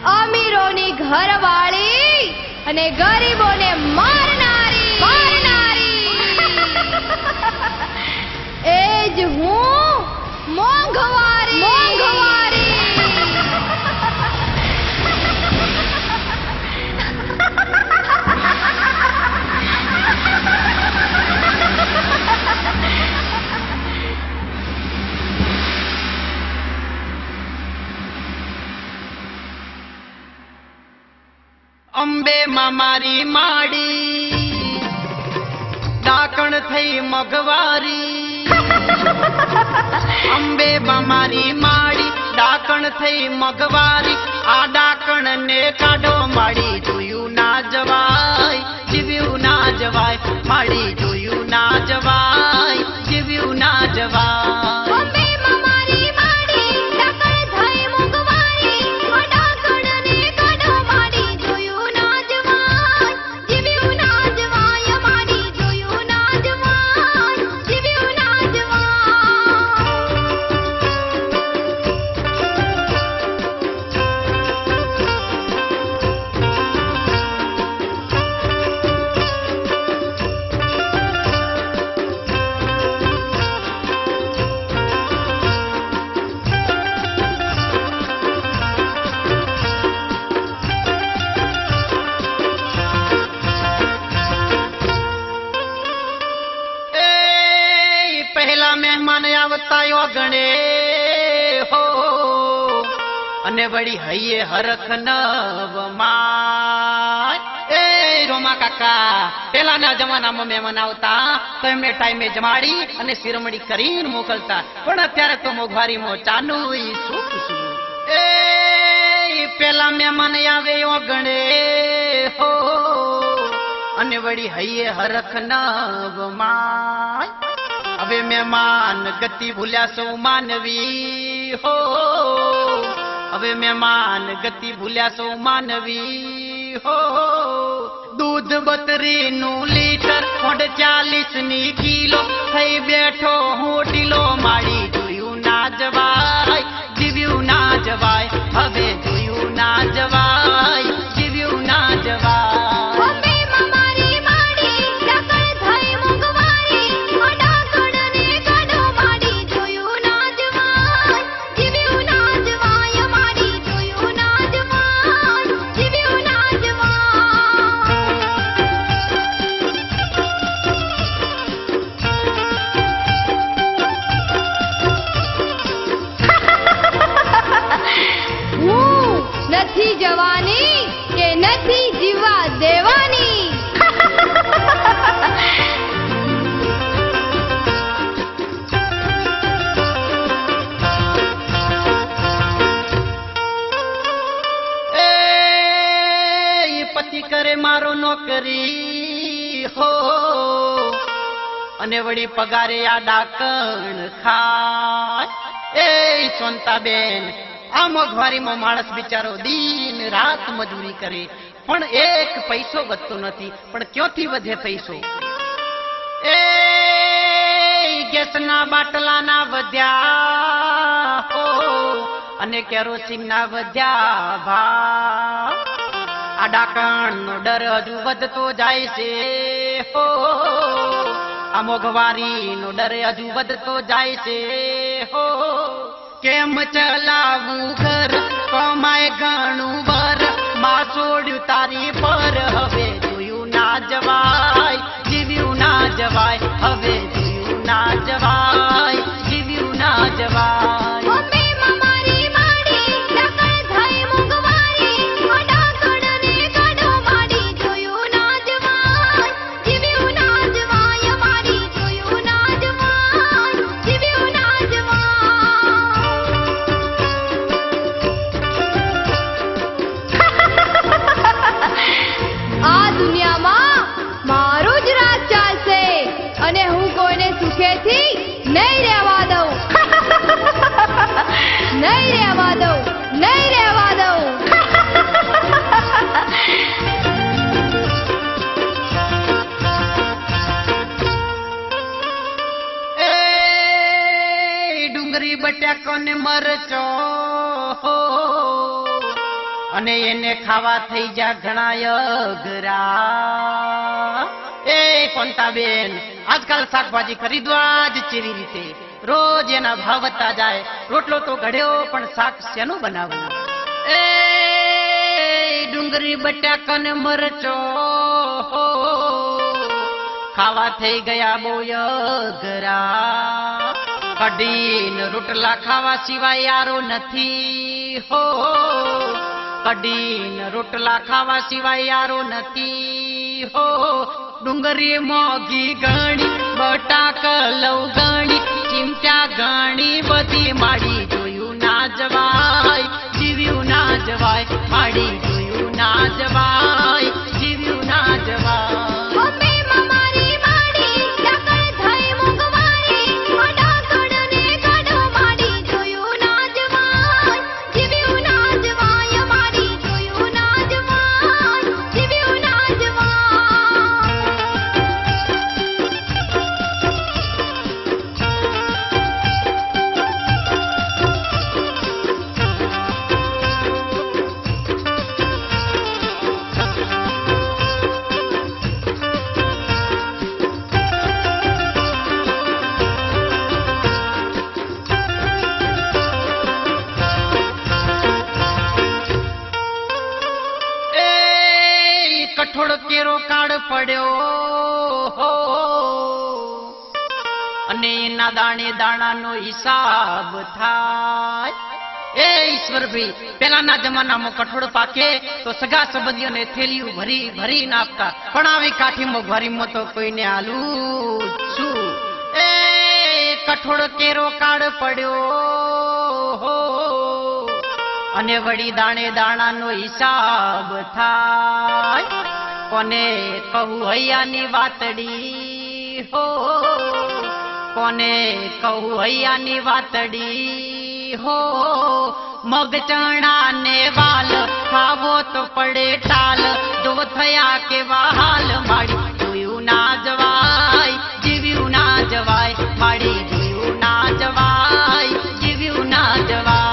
અમીરોની ઘરવાળી અને ગરીબોને મારનારી એ જ હું મોંઘવારી અંબે માં મારી માડી ડાકણ થઈ મગવારી અંબે માં મારી માડી ડાકણ થઈ મગવારી આ ડાકણ ને કાઢો માડી જોયું ના જવાય જીવ્યું ના જવાય માડી જોયું ના જવાય જીવ્યું ના જવાય ગણે હો અને વળી હૈયે હરખ નવમાં એ રોમા કાકા પેલાના જમાનામાં મહેમાન આવતા તો એમને ટાઈમે જમાડી અને શિરમણી કરીને મોકલતા પણ અત્યારે તો મોંઘવારીમાં ચાનું સુખ શું એ પેલા મહેમાન આવે ગણે હો અને વળી હૈયે હરખ નવમાં હવે મહેમાન ગતિ ભૂલ્યા સૌ માનવી હો હવે મહેમાન ગતિ ભૂલ્યા સૌ માનવી હો દૂધ 32 લીટર 40 કિલો થઈ બેઠો હું ઢીલો માડી જોયું ના જવાય જીવ્યું ના જવાય હવે જોયું ના જવાય જીવ્યું ના જવાય નથી જવાની કે નથી જીવવા દેવાની એ પતિ કરે મારો નોકરી હો અને વળી પગારે આ ડાકણ ખાય એ સોનતાબેન આ મોંઘવારીમાં માણસ બિચારો દિન રાત મજૂરી કરે પણ એક પૈસો વધતો નથી પણ ક્યાંથી વધે પૈસો એ ગેસના બાટલાના વધ્યા હો અને કેરોસીનના વધ્યા ભાવ આ ડાકણનો ડર હજુ વધતો જાય છે હો આ મોંઘવારીનો ડર હજુ વધતો જાય છે હો કેમ ચલાવું ઘર કમાય ઘણું બર માં છોડ્યું તારી પર હવે જોયું ના જવાય જીવ્યું ના જવાય હવે જોયું ના જવાય જીવ્યું ના જવાય અને હું કોઈને સુખેથી નહીં રહેવા દઉં નહીં રહેવા દઉં નહીં રહેવા દઉં એ ડુંગળી બટાકો ને મરચો અને એને ખાવા થઈ જા ઘણા અઘરા. એ કોંતાબેન, આજકાલ શાકભાજી ખરીદવા જ ચેવી રીતે, રોજ એના ભાવ વધતા જાય. રોટલો તો ઘડ્યો પણ શાક શેનું બનાવવું? એ ડુંગળી બટાકા ને મરચો ખાવા થઈ ગયા બહુ અઘરા. કઢીને રોટલા ખાવા સિવાય યારો નથી હો. કઢીને રોટલા ખાવા સિવાય યારો નથી હો. ડુંગળી મોઘી ઘણી, બટાકા લવ ઘણી, ચીમચા ઘણી બધી, માડી જોયું ના જવાય, જીવ્યું ના જવાય, માડી જોયું ના જવાય, જીવ્યું ના જવાય. કઠોળ કેરો કાળ પડ્યો હો, અને એના દાણે દાણાનો હિસાબ થાય. એ ઈશ્વરભાઈ, પેલાના જમાનામાં કઠોળ પાકે તો સગા સંબંધીઓને થેલીઓ ભરી ભરી આપતા, પણ આવી કાઠી મોંઘવારીમાં તો કોઈને હાલું છું. એ કઠોળ કેરો કાળ પડ્યો હો, અને વળી દાણે દાણાનો હિસાબ થાય. કોને કહું હૈયાની વાતડી હો, કોને કહું હૈયાની વાતડી હો. મગ ચણા ને વાલ ખાવો તો પડે ટાલ, જો થયા કેવા હાલ, માડી જોયું ના જવાય, જીવ્યું ના જવાય, માડી જોયું ના જવાય, જીવ્યું ના જવાય.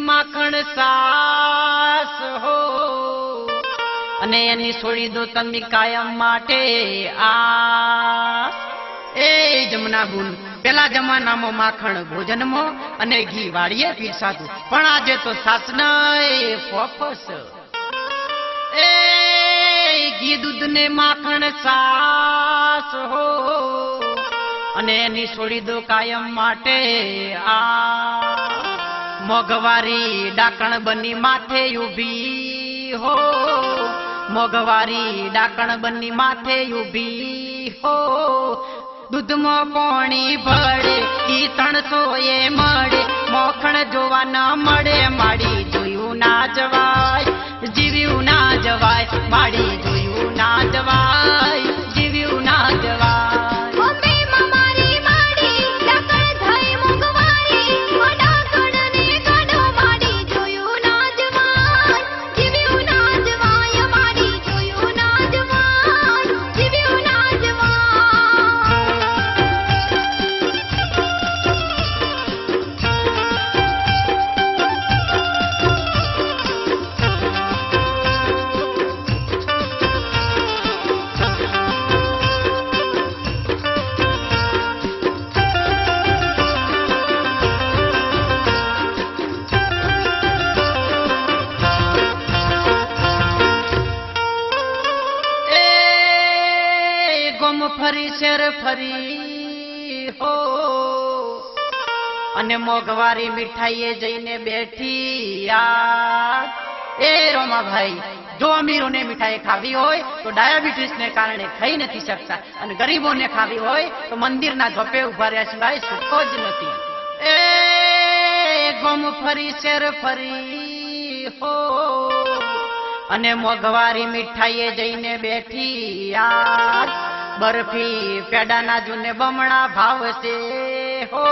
માખણ સાસ હો, અને એની છોડી દો તમે કાયમ માટે આ. એ જમના ગુણ, પેલા જમાનામાં માખણ ભોજનમાં અને ઘી વાળીએ પીરસાતું, પણ આજે તો સાસના ફોફસ. એ ઘી દૂધ ને માખણ સાસ હો, અને એની છોડી દો કાયમ માટે આ. મોઘવારી ડાકણ બની માથે ઉભી હો, મોઘવારી ડાકણ બની માથે ઉભી હો. દૂધમાં પાણી ભળે ઈ 300 મળે, મોખણ જોવા ન મળે, માડી જોયું ના જવાય, જીવ્યું ના જવાય, માડી જોયું ના જવાય, જીવ્યું ના જવાય. ફરી શેર ફરી હો, અને મોઘવારી મીઠાઈએ જઈને બેઠી આ. એ રોમાભાઈ, જો અમીરોને મીઠાઈ ખાવી હોય તો ડાયાબિટીસને કારણે ખાઈ નથી શકતા, અને ગરીબોને ખાવી હોય તો મંદિરના ઝોપે ઉભા રહ્યા સિવાય સુખો જ નથી. એ ગમ ફરી શેર ફરી હો, અને મોઘવારી મીઠાઈએ જઈને બેઠી યાર, બરફી પેડાના જૂને બમણા ભાવ છે હો,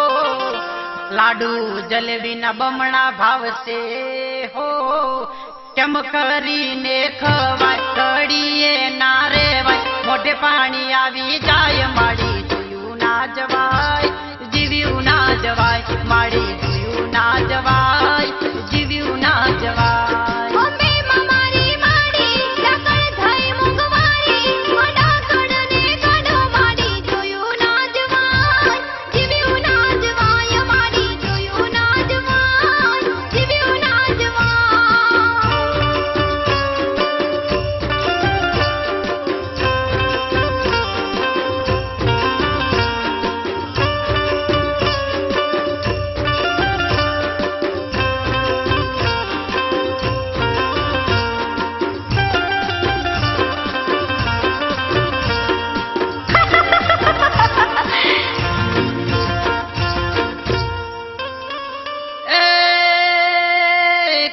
લાડુ જલેબીના બમણા ભાવ છે હો, કેમ કરીને ખવાય કડીએ ના રેવાય, મોઢે પાણી આવી જાય માડી, જોયું ના જવાય જીવ્યું ના જવાય, માડી જોયું ના જવાય જીવ્યું ના જવાય.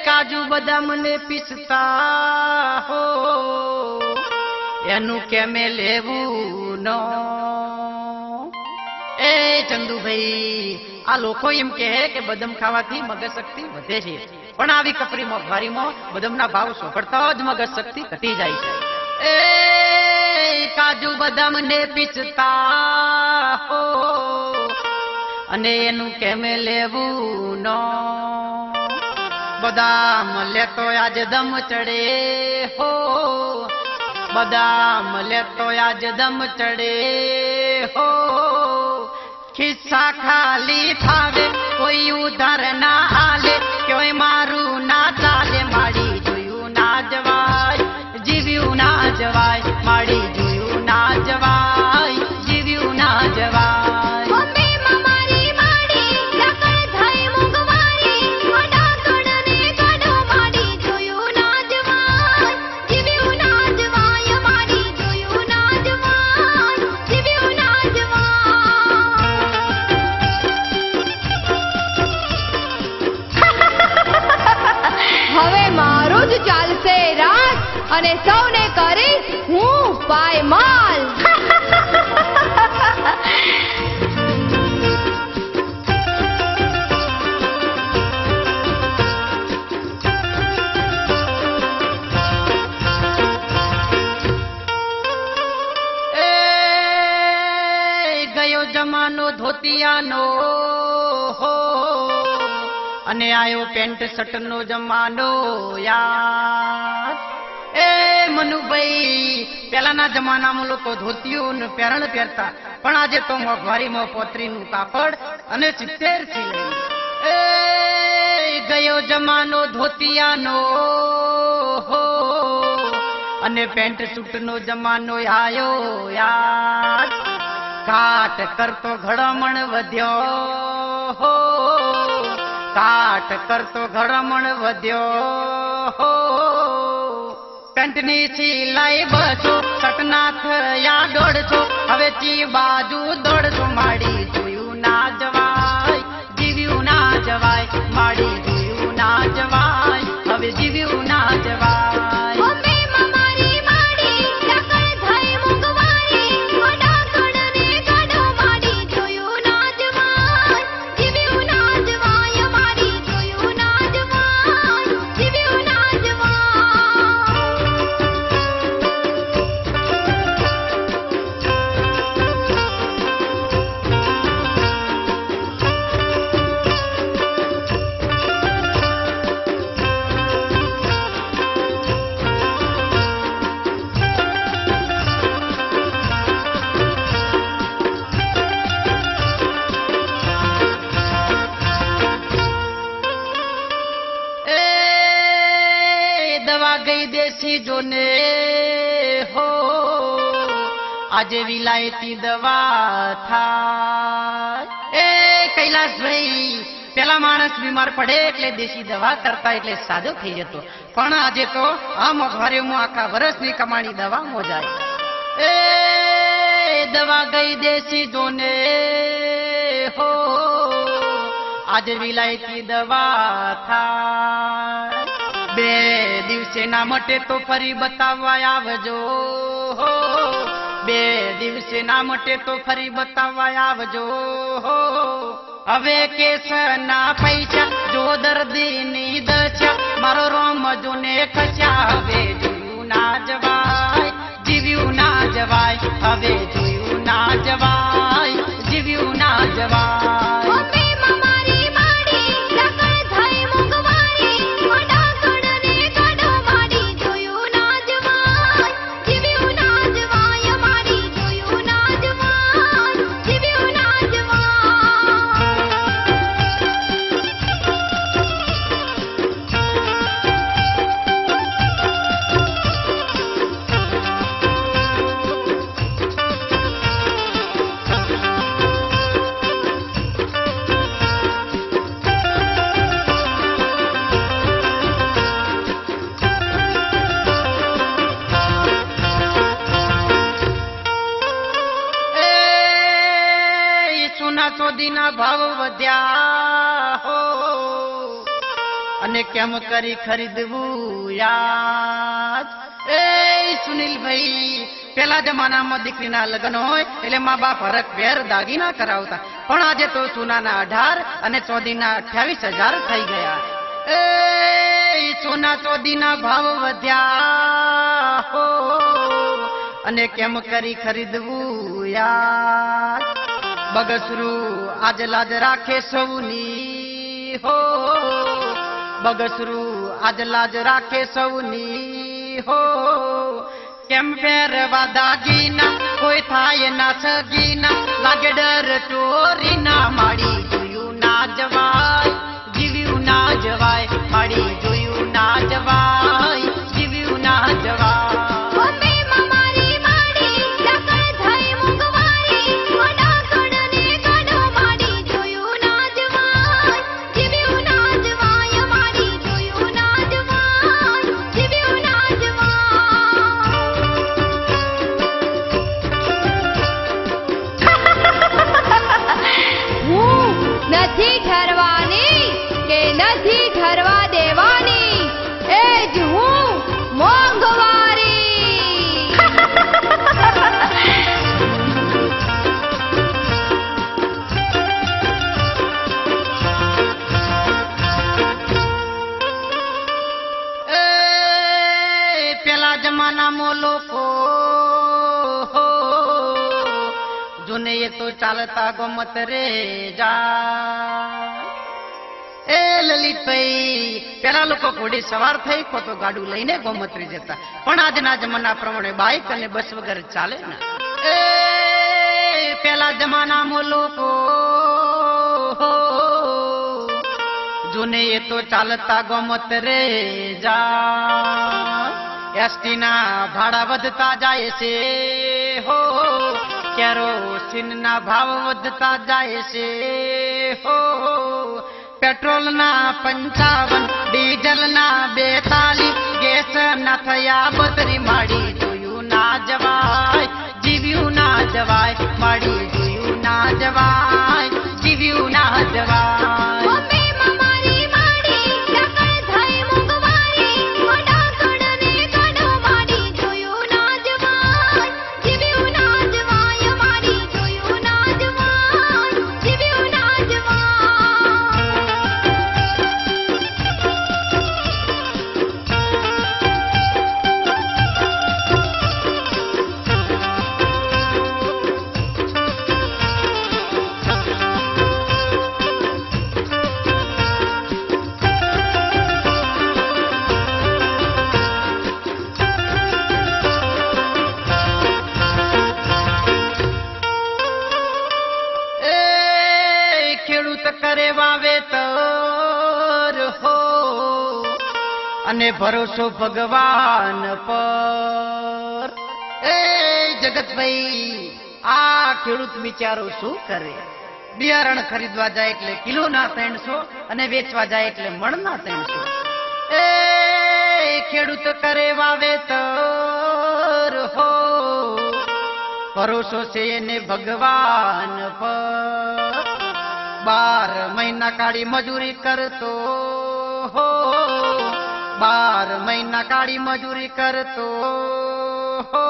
કાજુ બદામ ને પિસ્તા હો, એનું કેમે લેવું નો. એ ચંદુભાઈ, આ લોકો એમ કહે કે બદામ ખાવાથી મગજ શક્તિ વધે છે, પણ આવી કપરી મોંઘવારીમાં બદામના ભાવ સોંપડતા જ મગજ શક્તિ ઘટી જાય છે. એ કાજુ બદામ ને પિસ્તા હો, અને એનું કેમે લેવું નો. બદામ લેતો આજ દમ ચડે હો, બદામ લેતો આજ દમ ચડે હો, ખિસ્સા ખાલી થાવે કોઈ ઉધાર ના આલે, કોઈ મારું ના ચાલે, માડી જોયું ના જવાય જીવ્યું ના જવાય, માડી જોયું ના જવાય જીવ્યું ના જવાય. ચાલશે રાત, અને સૌને કરીશ હું પાયમાલ. ગયો જમાનો ધોતિયાનો હો, અને આયો પેન્ટ શર્ટ નો જમાનો યાર. એ મનુભાઈ, પેલાના જમાનામાં લોકો ધોતિયું ને પેરણ પહેરતા, પણ આજે તો મોંઘવારીમાં પોતરીનું કાપડ અને 70 સિલાઈ. એ ગયો જમાનો ધોતિયાનો હો, અને પેન્ટ સૂટ નો જમાનો આયો યાર. કાટ કરતો ઘડમણ વધ્યો હો, કાટ કરતો ઘડમણ વધ્યો હો, પેન્ટની સિલાઈ 200, શર્ટના થયા 150, હવે ચી બાજુ દોડશો, માડી જોયું ના જવાય જીવ્યું ના જવાય, માડી જોયું ના જવાય હવે જીવ્યું ના જવાય. દવા ગઈ દેશી જોને હો, આજે વિલાયતી દવા થાય. એ કૈલાસભાઈ, પેલા માણસ બીમાર પડે એટલે દેશી દવા કરતા એટલે સાજો થઈ જતો, પણ આજે તો આ મોંઘવારીમાં આખા વર્ષની કમાણી દવામાં જાય. એ દવા ગઈ દેશી જોને હો, આજે વિલાયતી દવા થાય. 2 દિવસે ના મટે તો ફરી બતાવવા આવજો હો, 2 દિવસે ના મટે તો ફરી બતાવવા આવજો હો. હવે કેસના પૈસા જો દર્દીની દશા, મારો રોમ જોને ખસ્યા. હવે જોયું ના જવાય, જીવ્યું ના જવાય. હવે જોયું ના જવાય, જીવ્યું ના જવાય. સોદીના ભાવ વધ્યા હો, અને કેમ કરી ખરીદવું યાદ. એ સુનિલભાઈ, પેલા જમાનામાં દીકરીના લગ્ન હોય એટલે મા બાપ હરખ ફેર દાગીના કરાવતા, પણ આજે તો સોનાના 18 અને ચોદીના 28,000 થઈ ગયા. એ સોના ચોદીના ભાવ વધ્યા હો, અને કેમ કરી ખરીદવું યાદ. બગસરું આજ લાજ રાખે સૌની હો, બગસરું આજ લાજ રાખે સૌની હો. કેમ પહેરવા દાગીના, કોઈ થાય ના સગીના, લાગે ડર ચોરીના. માડી જોયું ના જવાય, જીવ્યું ના જવાય. માડી જોયું ના જવાય, જીવ્યું ના જવાય. નથી ઠરવાની કે નથી ઠરવા દેવાની, એ જ હું મોંઘવારી. પેલા જમાનામાં લોકો જોને એ તો ચાલતા ગમત રે જા. એ લલિતભાઈ, પેલા લોકો ઘોડી સવાર થઈ કો તો ગાડું લઈને ગોમત્રી જતા, પણ આજના જમાના પ્રમાણે બાઇક અને બસ વગર ચાલે ને. એ પેલા જમાનામાં લોકો જોને એ તો ચાલતા ગમત રે જા. એસટી ના ભાડા વધતા જાય છે હો, કેરોસીનના ભાવ વધતા જાય છે હો. પેટ્રોલના 55, ડીઝલના 42, ગેસના થયા 32. માડી જોયું ના જવાય, જીવ્યું ના જવાય. માડી જોયું ના જવાય, જીવ્યું ના જવાય. કરે વાવેતર હો, અને ભરોસો ભગવાન પર. એ જગતભાઈ, આ ખેડૂત બિચારો શું કરે? બિયારણ ખરીદવા જાય એટલે કિલોના 300 અને વેચવા જાય એટલે મણના 300. એ ખેડૂત કરે વાવેતર હો, ભરોસો છે એને ભગવાન પર. 12 મહિના કાળી મજૂરી કરતો હો, 12 મહિના કાળી મજૂરી કરતો હો.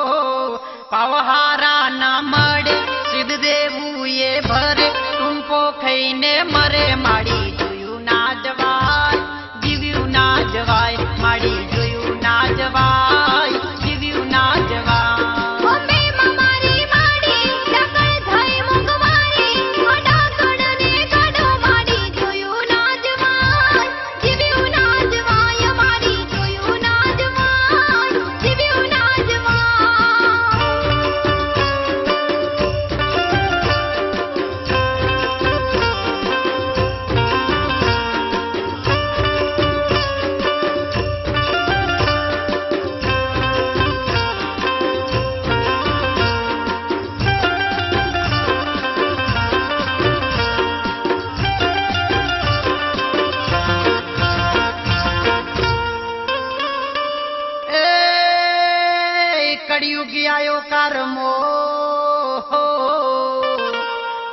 પાવહારા ના મળે સિદ્ધ દેવું એ ભરે, ટૂંપો ખાઈને મરે. માડી જોયું ના જવાય, જીવ્યું ના જવાય. માડી જોયું ના જવાય, જીવ્યું ના જવાય. કળિયુગી આયો કારમો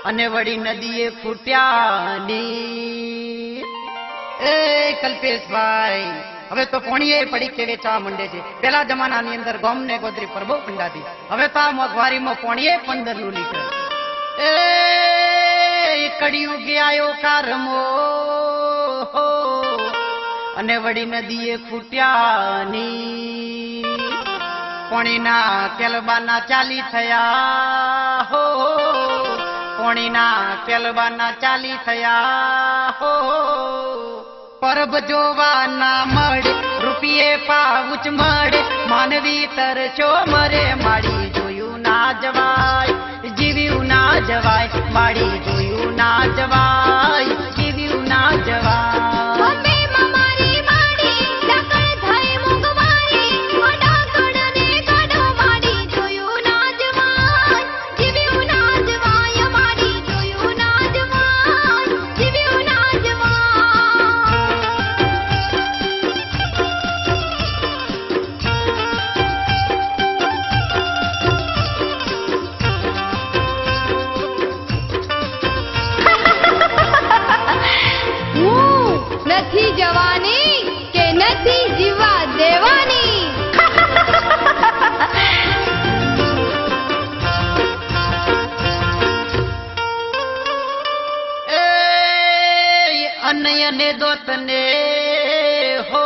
અને વળી નદીએ ફૂટ્યા નીર. એ કલ્પેશભાઈ, હવે તો પોણીએ પડી કે વેચવા માંડે છે. પેલા જમાનાની અંદર ગોમ ને ગોદરી પર બહુ પંડાતી, હવે તો આ મોંઘવારીમાં પોણીએ 15 લીટર. એ કળિયુગી આયો કારમો અને વળી નદીએ ફૂટ્યા નીર. પોણીના કેલબાના 40 થયા હો, પોણીના કેલબાના 40 થયા હો. પરબ જોવાના મળે, રૂપિયે પાઉચ મળે. માનવી તરચો મરે. માડી જોયું ના જવાય, જીવ્યું ના જવાય. માડી જોયું ના જવાય, જીવ્યું ના જવાય. નથી જવાની કે નથી જીવવા દેવાની. અનયને દોતને હો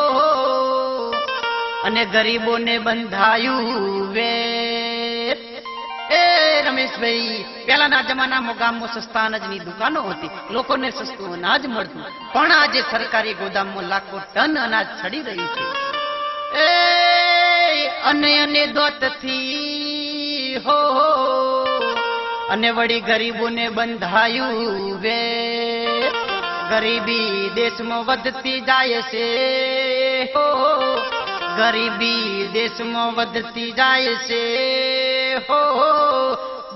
અને ગરીબોને બંધાયું વેત. એ રમેશભાઈ, પેલાના જમાનામાં ગામમાં સસ્તા અનાજની દુકાનો હતી, લોકોને સસ્તું અનાજ મળતું. પણ આજે સરકારી ગોદામમાં લાખો ટન અનાજ ચડી રહ્યું છે. એ અનયને દોતથી હો અને વળી ગરીબોને બંધાયું વેત. ગરીબી દેશમાં વધતી જાય છે હો, ગરીબી દેશમાં વધતી જાય છે હો.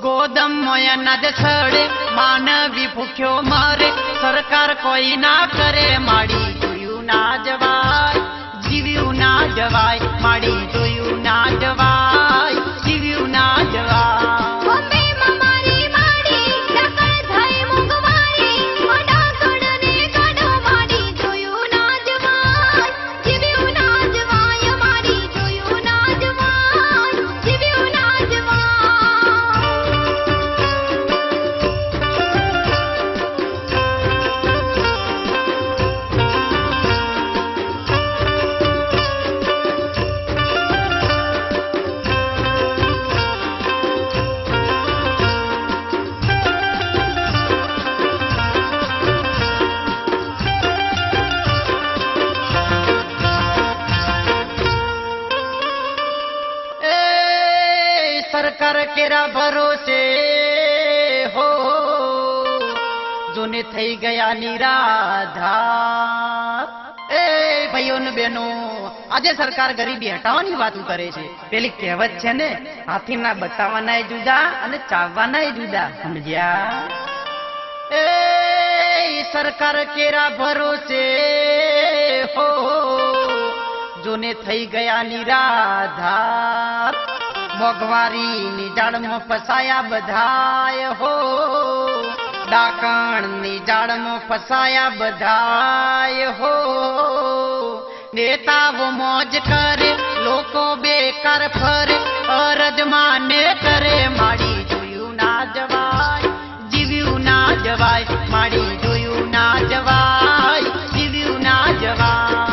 ગોદમ અનાજ છડે, માનવી ભૂખ્યો મરે. સરકાર કોઈ ના કરે. માડી જોયું ના જવાય, જીવ્યું ના જવાય. માડી જોયું ના જવાય, જીવ્યું ના જવાય. સરકાર કેરા ભરોસે હો, જોને થઈ ગયા નિરાધાર. એ ભાઈઓ ને બહેનો, આજે સરકાર ગરીબી હટાવવાની વાત કરે છે. પેલી કહેવત છે ને, હાથીના બતાવવાના જુદા અને ચાવવાના જુદા, સમજ્યા? એ સરકાર કેરા ભરોસે હો જોને થઈ ગયા નિરાધાર મોંઘવારીની જાળમાં ફસાયા બધાય હો ડાકણની જાળમાં ફસાયા બધાય હો નેતાઓ મોજ કરે લોકો બેકાર ફરે અરજ માને કરે માડી જોયું ના જવાય જીવ્યું ના જવાય માડી જોયું ના જવાય જીવ્યું ના જવાય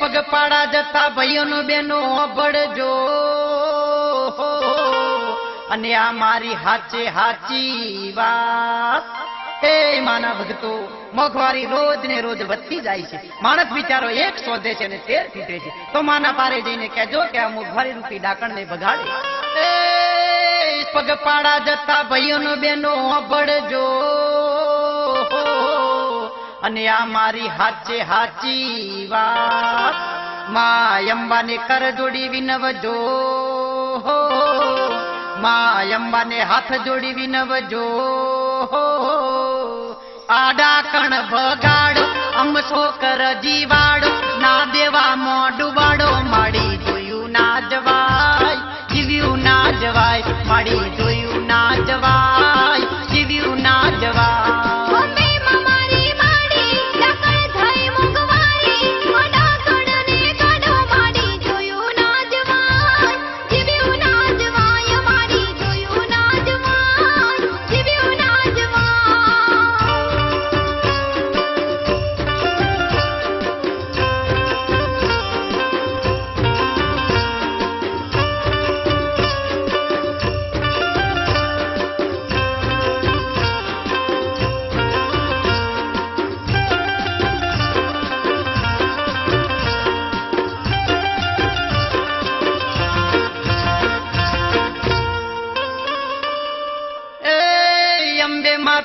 પગપાળા જતા ભાઈઓનો બેનો ભળજો અને આ મારી હાચે હાચી વાત હે માના ભક્તો મોંઘવારી રોજ ને રોજ વધતી જાય છે માણસ બિચારો એક શોધે છે અને 13 ફીટે છે તો માના પારે જઈને કહેજો કે આ મોંઘવારી રૂપી ડાકણને બગાડે પગપાળા જતા ભાઈઓનો બેનો ભળજો અને આ મારી હાચે હાચી વાત માં અંબાને કર જોડી વિનવજો માં અંબાને હાથ જોડી વિનવજો આ ડાકણ ભગાડો અમસો કર જીવાડો ના દેવા મોઢું વાડો માડી જોયું ના જવાય જીવ્યું ના જવાય માડી જોયું ના જવાય જીવ્યું ના જવાય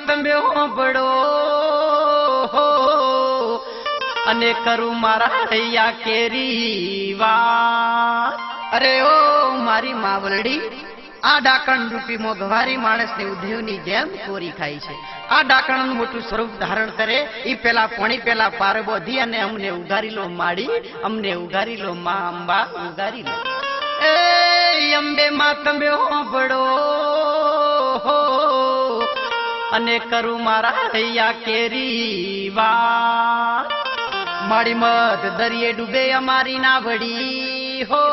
તમે હોંભળો અને કરું મારા હૈયા કેરી વાત અરે ઓ મારી માવલડી આ ડાકણ રૂપી મોંઘવારી માણસને ઉધેવની જેમ ચોરી ખાય છે આ ડાકણનું મોટું સ્વરૂપ ધારણ કરે ઈ પેલા પાણી પેલા પાર બોધી અને અમને ઉગારી લો માડી અમને ઉગારી લો માં અંબા ઉગારી લો એ અંબે માં તમે હોંભળો અને કરું મારા હૈયા કેરી વાત મારી મત દરિયે ડૂબે અમારી ના વડી હો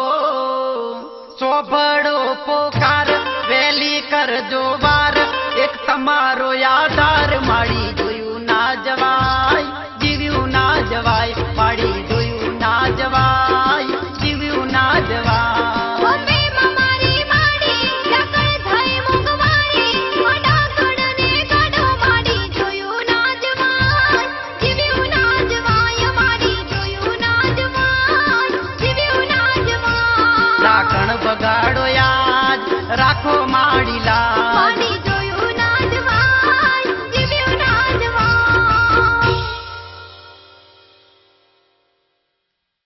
ચોભડો પોકાર વેલી કરજો વાર એક તમારો આધાર માડી જોયું ના જવાય જીવ્યું ના જવાય માડી જોયું ના જવાય જીવ્યું ના જવાય બગાડો યાદ રાખો